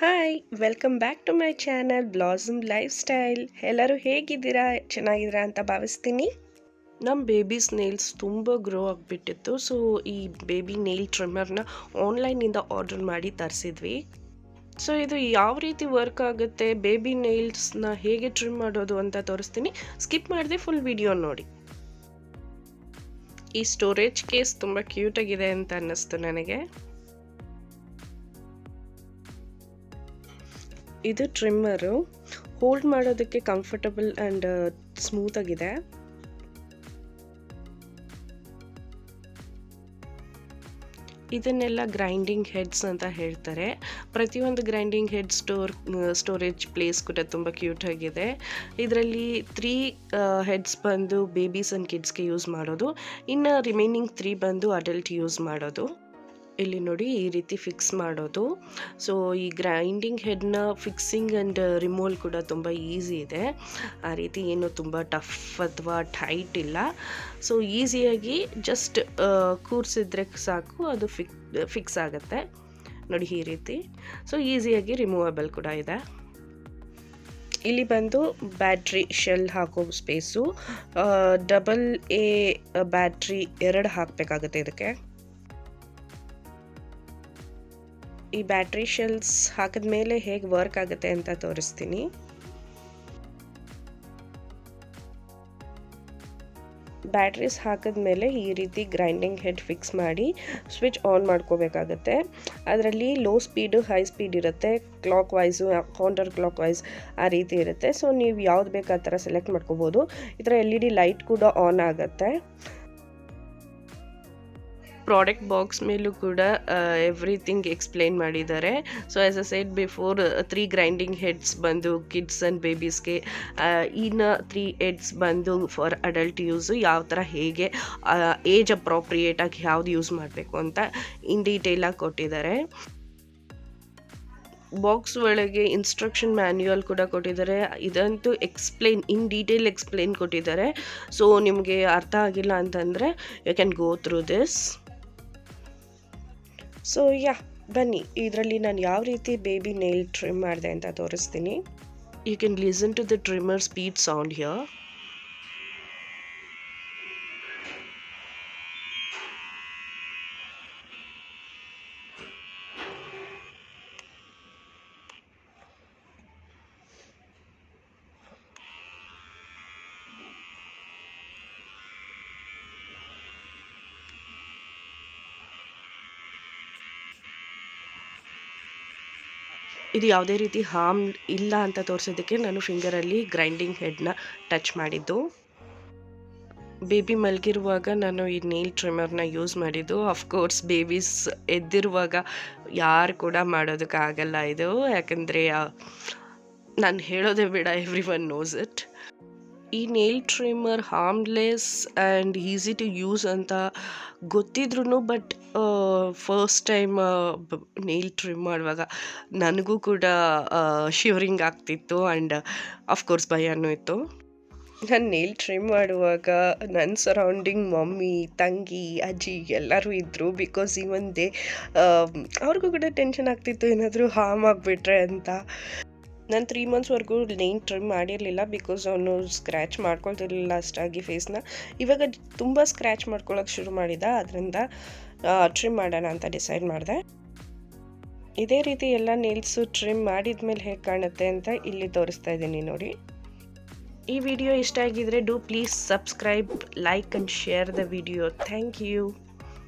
Hi welcome back to my channel blossom lifestyle. ಎಲ್ಲರೂ ಹೇಗಿದ್ದೀರಾ? ಚೆನ್ನಾಗಿದ್ದೀರಾ ಅಂತ ಭಾವಿಸ್ತೀನಿ. ನಮ್ಮ ಬೇಬೀಸ್ ನೇಲ್ಸ್ ತುಂಬ ಗ್ರೋ ಆಗಿಬಿಟ್ಟಿತ್ತು. ಸೊ ಈ ಬೇಬಿ ನೇಲ್ ಟ್ರಿಮ್ಮರ್ನ ಆನ್ಲೈನಿಂದ ಆರ್ಡರ್ ಮಾಡಿ ತರಿಸಿದ್ವಿ. ಸೊ ಇದು ಯಾವ ರೀತಿ ವರ್ಕ್ ಆಗುತ್ತೆ, ಬೇಬಿ ನೇಲ್ಸ್ನ ಹೇಗೆ ಟ್ರಿಮ್ ಮಾಡೋದು ಅಂತ ತೋರಿಸ್ತೀನಿ. ಸ್ಕಿಪ್ ಮಾಡದೆ ಫುಲ್ ವಿಡಿಯೋ ನೋಡಿ. ಈ ಸ್ಟೋರೇಜ್ ಕೇಸ್ ತುಂಬ ಕ್ಯೂಟಾಗಿದೆ ಅಂತ ಅನ್ನಿಸ್ತು ನನಗೆ. ಇದು ಟ್ರಿಮ್ಮರು ಹೋಲ್ಡ್ ಮಾಡೋದಕ್ಕೆ ಕಂಫರ್ಟಬಲ್ ಆ್ಯಂಡ್ ಸ್ಮೂತ್ ಆಗಿದೆ. ಇದನ್ನೆಲ್ಲ ಗ್ರೈಂಡಿಂಗ್ ಹೆಡ್ಸ್ ಅಂತ ಹೇಳ್ತಾರೆ. ಪ್ರತಿಯೊಂದು ಗ್ರೈಂಡಿಂಗ್ ಹೆಡ್ ಸ್ಟೋರೇಜ್ ಪ್ಲೇಸ್ ಕೂಡ ತುಂಬ ಕ್ಯೂಟ್ ಆಗಿದೆ. ಇದರಲ್ಲಿ 3 ಹೆಡ್ಸ್ ಬಂದು ಬೇಬೀಸ್ ಆ್ಯಂಡ್ ಕಿಡ್ಸ್ಗೆ ಯೂಸ್ ಮಾಡೋದು, ಇನ್ನು ರಿಮೈನಿಂಗ್ 3 ಬಂದು ಅಡಲ್ಟ್ ಯೂಸ್ ಮಾಡೋದು. ಇಲ್ಲಿ ನೋಡಿ ಈ ರೀತಿ ಫಿಕ್ಸ್ ಮಾಡೋದು. ಸೊ ಈ ಗ್ರೈಂಡಿಂಗ್ ಹೆಡ್ನ ಫಿಕ್ಸಿಂಗ್ ಆ್ಯಂಡ್ ರಿಮೂವಲ್ ಕೂಡ ತುಂಬ ಈಸಿ ಇದೆ. ಆ ರೀತಿ ಏನು ತುಂಬ ಟಫ್ ಅಥವಾ ಟೈಟ್ ಇಲ್ಲ. ಸೊ ಈಸಿಯಾಗಿ ಜಸ್ಟ್ ಕೂರಿಸಿದ್ರೆ ಸಾಕು, ಅದು ಫಿಕ್ಸ್ ಆಗುತ್ತೆ ನೋಡಿ ಈ ರೀತಿ. ಸೊ ಈಸಿಯಾಗಿ ರಿಮೂವಬಲ್ ಕೂಡ ಇದೆ. ಇಲ್ಲಿ ಬಂದು ಬ್ಯಾಟ್ರಿ ಶೆಲ್ ಹಾಕೋ ಸ್ಪೇಸು, AA ಬ್ಯಾಟ್ರಿ 2 ಹಾಕಬೇಕಾಗುತ್ತೆ ಇದಕ್ಕೆ. ಈ ಬ್ಯಾಟ್ರಿ ಶೆಲ್ಸ್ ಹಾಕಿದ್ಮೇಲೆ ಹೇಗೆ ವರ್ಕ್ ಆಗುತ್ತೆ ಅಂತ ತೋರಿಸ್ತೀನಿ. ಬ್ಯಾಟ್ರೀಸ್ ಹಾಕಿದ್ಮೇಲೆ ಈ ರೀತಿ ಗ್ರೈಂಡಿಂಗ್ ಹೆಡ್ ಫಿಕ್ಸ್ ಮಾಡಿ ಸ್ವಿಚ್ ಆನ್ ಮಾಡ್ಕೋಬೇಕಾಗತ್ತೆ. ಅದರಲ್ಲಿ ಲೋ ಸ್ಪೀಡು, ಹೈ ಸ್ಪೀಡ್ ಇರುತ್ತೆ, clockwise, counter clockwise ಆ ರೀತಿ ಇರುತ್ತೆ. ಸೊ ನೀವು ಯಾವ್ದು ಬೇಕು ಆ ಥರ ಸೆಲೆಕ್ಟ್ ಮಾಡ್ಕೋಬೋದು. ಈ ಥರ LED ಲೈಟ್ ಕೂಡ ಆನ್ ಆಗುತ್ತೆ. ಪ್ರಾಡಕ್ಟ್ ಬಾಕ್ಸ್ ಮೇಲೂ ಕೂಡ ಎವ್ರಿಥಿಂಗ್ ಎಕ್ಸ್ಪ್ಲೇನ್ ಮಾಡಿದ್ದಾರೆ. So as a shed before, 3 grinding heads ಬಂದು ಕಿಡ್ಸ್ ಆ್ಯಂಡ್ ಬೇಬೀಸ್ಗೆ, ಇನ್ನು 3 ಹೆಡ್ಸ್ ಬಂದು ಫಾರ್ ಅಡಲ್ಟ್ ಯೂಸು. ಯಾವ ಥರ ಹೇಗೆ ಏಜ್ ಅಪ್ರೋಪ್ರಿಯೇಟಾಗಿ ಯಾವ್ದು ಯೂಸ್ ಮಾಡಬೇಕು ಅಂತ ಇನ್ ಡೀಟೇಲಾಗಿ ಕೊಟ್ಟಿದ್ದಾರೆ. ಬಾಕ್ಸ್ ಒಳಗೆ ಇನ್ಸ್ಟ್ರಕ್ಷನ್ ಮ್ಯಾನ್ಯುಯಲ್ ಕೂಡ ಕೊಟ್ಟಿದ್ದಾರೆ. ಇದಂತೂ ಇನ್ ಡೀಟೇಲ್ ಎಕ್ಸ್ಪ್ಲೇನ್ ಕೊಟ್ಟಿದ್ದಾರೆ. ಸೊ ನಿಮಗೆ ಅರ್ಥ ಆಗಿಲ್ಲ ಅಂತಂದರೆ you can go through this. So ಬನ್ನಿ, ಇದರಲ್ಲಿ ನಾನು ಯಾವ ರೀತಿ ಬೇಬಿ ನೇಲ್ ಟ್ರಿಮ್ ಮಾಡಿದೆ ಅಂತ ತೋರಿಸ್ತೀನಿ. You can listen to the trimmer speed sound here. ಇದು ಯಾವುದೇ ರೀತಿ ಹಾರ್ಮ್ ಇಲ್ಲ ಅಂತ ತೋರಿಸೋದಕ್ಕೆ ನಾನು ಫಿಂಗರಲ್ಲಿ ಗ್ರೈಂಡಿಂಗ್ ಹೆಡ್ನ ಟಚ್ ಮಾಡಿದ್ದು. ಬೇಬಿ ಮಲಗಿರುವಾಗ ನಾನು ಈ ನೇಲ್ ಟ್ರಿಮ್ಮರ್ನ ಯೂಸ್ ಮಾಡಿದ್ದು. ಅಫ್ಕೋರ್ಸ್ ಬೇಬೀಸ್ ಎದ್ದಿರುವಾಗ ಯಾರು ಕೂಡ ಮಾಡೋದಕ್ಕಾಗಲ್ಲ ಇದು, ಯಾಕಂದರೆ ನಾನು ಹೇಳೋದೇ ಬೇಡ, ಎವ್ರಿ ಒನ್ ನೋಸ್ ಇಟ್. ಈ nail trimmer harmless and easy to use ಅಂತ ಗೊತ್ತಿದ್ರು, but first time nail trim ಮಾಡುವಾಗ ನನಗೂ ಕೂಡ ಶಿವರಿಂಗ್ ಆಗ್ತಿತ್ತು ಆ್ಯಂಡ್ ಅಫ್ಕೋರ್ಸ್ ಭಯನೂ ಇತ್ತು. ನಾನು ನೇಲ್ ಟ್ರಿಮ್ ಮಾಡುವಾಗ ನನ್ನ ಸರೌಂಡಿಂಗ್ ಮಮ್ಮಿ, ತಂಗಿ, ಅಜ್ಜಿ ಎಲ್ಲರೂ ಇದ್ದರು. ಬಿಕಾಸ್ ಈವನ್ ಅವ್ರಿಗೂ ಕೂಡ ಟೆನ್ಷನ್ ಆಗ್ತಿತ್ತು ಏನಾದರೂ ಹಾರ್ಮ್ ಆಗಿಬಿಟ್ರೆ ಅಂತ. ನಾನು 3 ಮಂತ್ಸ್ವರೆಗೂ ನೇಲ್ ಟ್ರಿಮ್ ಮಾಡಿರಲಿಲ್ಲ, ಬಿಕಾಸ್ ಅವನು ಸ್ಕ್ರ್ಯಾಚ್ ಮಾಡ್ಕೊಳ್ತಿರ್ಲಿಲ್ಲ ಅಷ್ಟಾಗಿ ಫೇಸ್ನ. ಇವಾಗ ತುಂಬ ಸ್ಕ್ರ್ಯಾಚ್ ಮಾಡ್ಕೊಳ್ಳೋಕೆ ಶುರು ಮಾಡಿದ, ಅದರಿಂದ ಟ್ರಿಮ್ ಮಾಡೋಣ ಅಂತ ಡಿಸೈಡ್ ಮಾಡಿದೆ. ಇದೇ ರೀತಿ ಎಲ್ಲ ನೇಲ್ಸು ಟ್ರಿಮ್ ಮಾಡಿದ್ಮೇಲೆ ಹೇಗೆ ಕಾಣುತ್ತೆ ಅಂತ ಇಲ್ಲಿ ತೋರಿಸ್ತಾ ಇದ್ದೀನಿ ನೋಡಿ. ಈ ವಿಡಿಯೋ ಇಷ್ಟ ಆಗಿದ್ರೆ do please subscribe, like and share the video. Thank you.